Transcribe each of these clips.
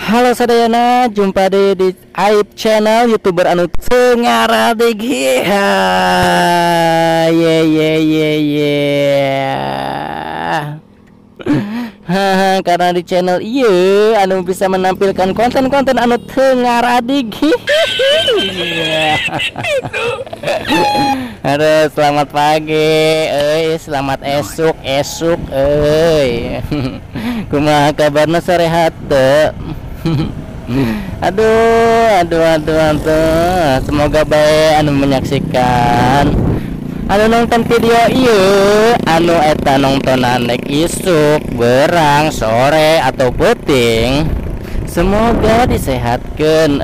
Halo sadayana, jumpa di Aib channel youtuber anu Sengaradeg. Ye ye ye ye. Karena di channel iya anu bisa menampilkan konten-konten anu Sengaradeg. Aduh, selamat pagi, selamat esuk, kumaha kabarna sarehat teu? Aduh, semoga baik anu menyaksikan anu nonton video ieu anu eta nontonan nek isuk, berang, sore atau penting, semoga disehatkan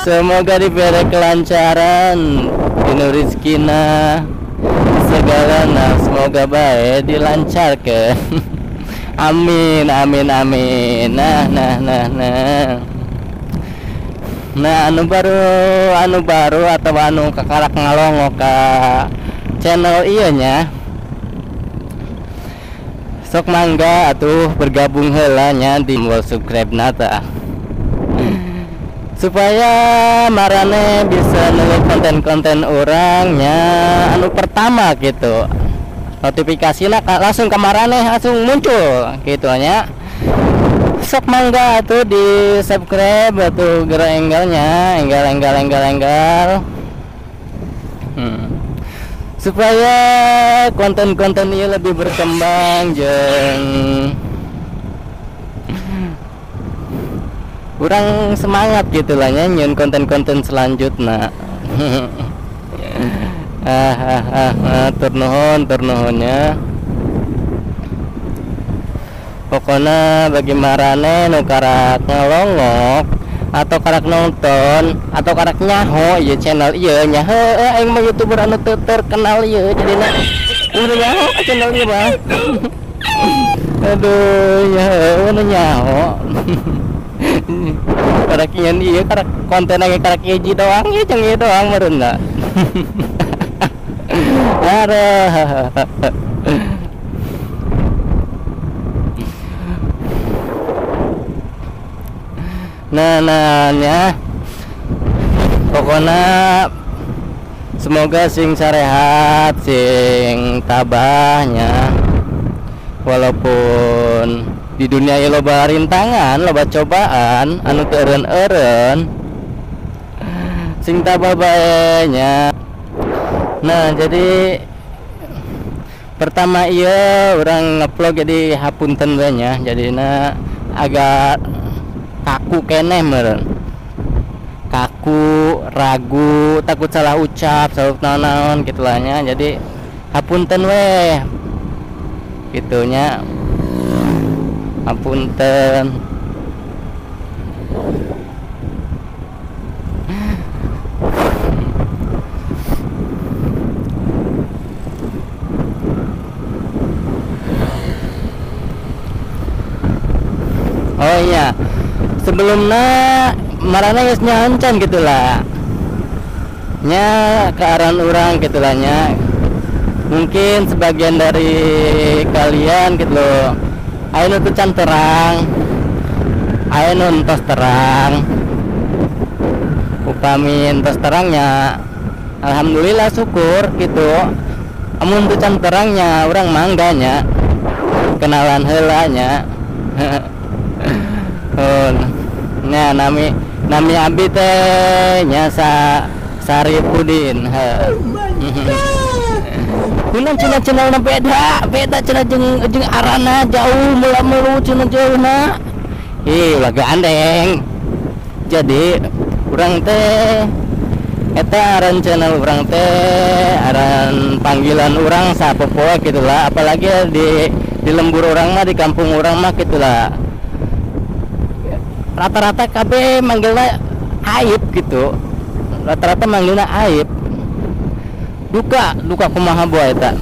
semoga diberi kelancaran dinu rizkina segalana, semoga baik dilancarkan. Amin. Nah, anu baru atau anu kakarak ngalongo ka channel iya nya, sok mangga atuh bergabung heula nya di subscribe nata supaya marane bisa nulung konten-konten orangnya anu pertama gitu, notifikasinya langsung ke marane langsung muncul gitu nya. Sok mangga tuh di subscribe atau gerak enggal supaya konten-konten ini lebih berkembang jeung kurang semangat gitulah nyanyiin konten-konten selanjutnya. Turnuhunnya pokoknya bagi marane nu karak ngelongok atau karak nonton atau karak nyaho ya channel iya nyaho aing mah youtuber anu terkenal iya jadi udah nyaho channel ieu mah. Aduh nyaho karak nyen ieu karak konten lagi karak hiji doang ya jeung ieu doang meureunna. Nah, pokoknya semoga sing sarehat, sing tabahnya, walaupun di dunia ieu loba rintangan, loba cobaan anu teu eureun-eureun, sing tabah bae nya. Nah, jadi pertama iya orang ngevlog jadi hapunten we nya, jadina agak kaku keneh meureun, kaku, ragu, takut salah ucap, salah naon gitulah nya, jadi hapunten we gitunya, hapunten. Oh iya, sebelumnya marana geus nyancan gitulah nya kearan orang gitulah nya, mungkin sebagian dari kalian gitu loh aya nu teu can terang, aya nu entos terang, upami entos terangnya alhamdulillah syukur gitu, amun teu can terangnya urang mangganya kenalan heula nya. Nya nami abdi teh nya Saripudin. Kunaon cenah beda cenah jeung arana jauh mulu cenah jauhna. Ulah gandeng. Jadi urang teh eta aran channel urang teh aran panggilan urang sapopoe gitulah, apalagi di lembur urang mah, di kampung urang mah gitulah. Rata-rata KB manggilnya Aib gitu, rata-rata manggilnya Aib, duka kumaha boy eta,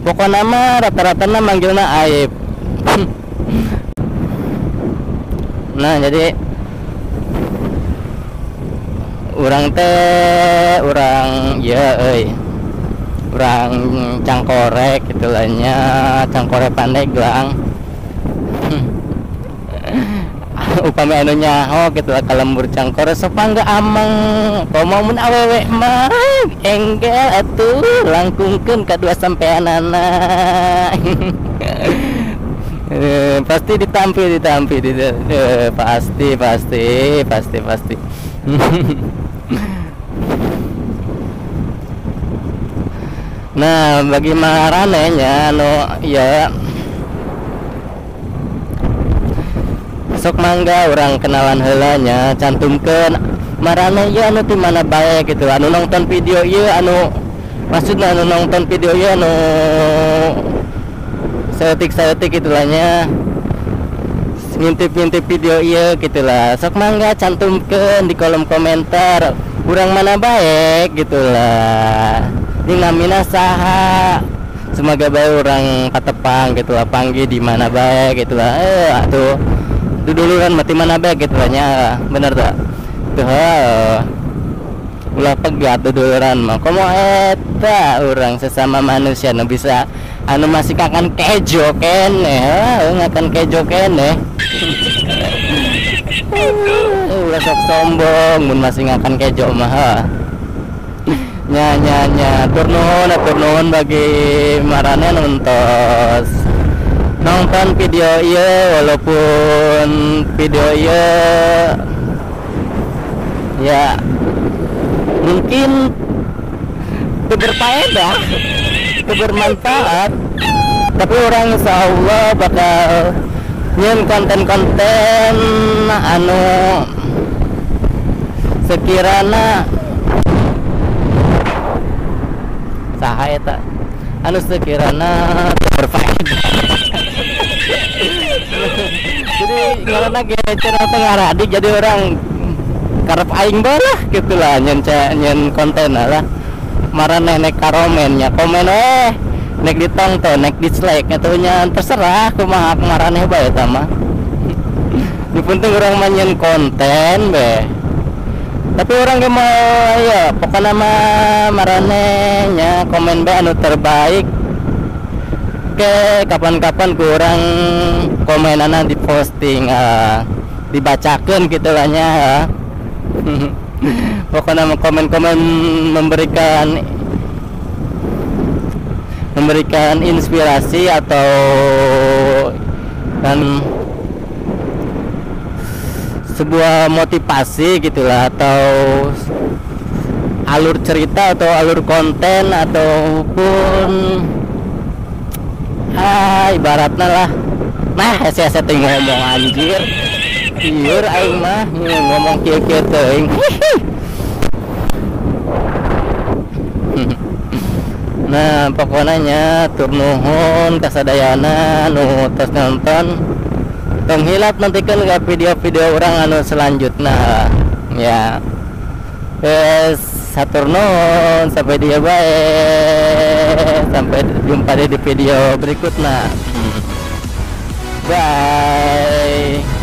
pokoknya mah rata-rata manggilnya Aib. Nah jadi urang ya urang cangkorek gitulah nya, cangkorek Pandeglang. upami anu nyaho gitu lah kalembur cangkor sepangga amang komo mun awewe mah enggel atuh langkungkeun kadua sampean anak. Pasti ditampi pasti. Nah bagi maranehnya anu ya sok mangga orang kenalan heulanya cantumkeun marane ya anu ti mana bae gitu anu nonton video ieu anu maksudna anu nonton video ieu anu seetik itulah nya ngintip video ieu gitulah sok mangga cantumkeun di kolom komentar urang mana baik gitulah ini namina saha semoga bae urang patepang gitulah panggil di mana baik gitulah atuh duduluran mati mana baik gitulah nya bener tak tuh ulah pegat duduluran mah komo eta urang sesama manusia nu bisa anu masih kakan kejo kene ngakan kejo kene ulah sok sombong mun masih ngakan kejo mah nya tur nuhun bagi marane nonton video iya walaupun video iya ya mungkin berfaedah bermanfaat tapi orang insyaallah bakal nyen konten-konten anu sekirana saha eta anu sekirana berfaedah. Jadi karena channel tengah radik jadi orang karep aing balah gitulah nyen konten lah marane nek karomennya komen nek ditonton nek dislike atunya terserah kumaha marane bae eta mah. Yang penting orang manyen konten be. Tapi orang ge mau ya pokoknya mah marane nya komen be anu terbaik. Oke, kapan-kapan kurang komenana di posting dibacakan gitulah nya. Pokoknya komen-komen memberikan inspirasi atau dan sebuah motivasi gitulah atau alur cerita atau alur konten ataupun ibaratnya lah saya setting ngomong anjir ieur aing mah ngomong kieu teuing. Nah pokoknya tur nuhun kasadayana nu tos nonton tong hilap nantikeun ka video-video orang anu selanjutnya ya. Satur nuhun sampai dia baik sampai jumpa di video berikutnya. Bye.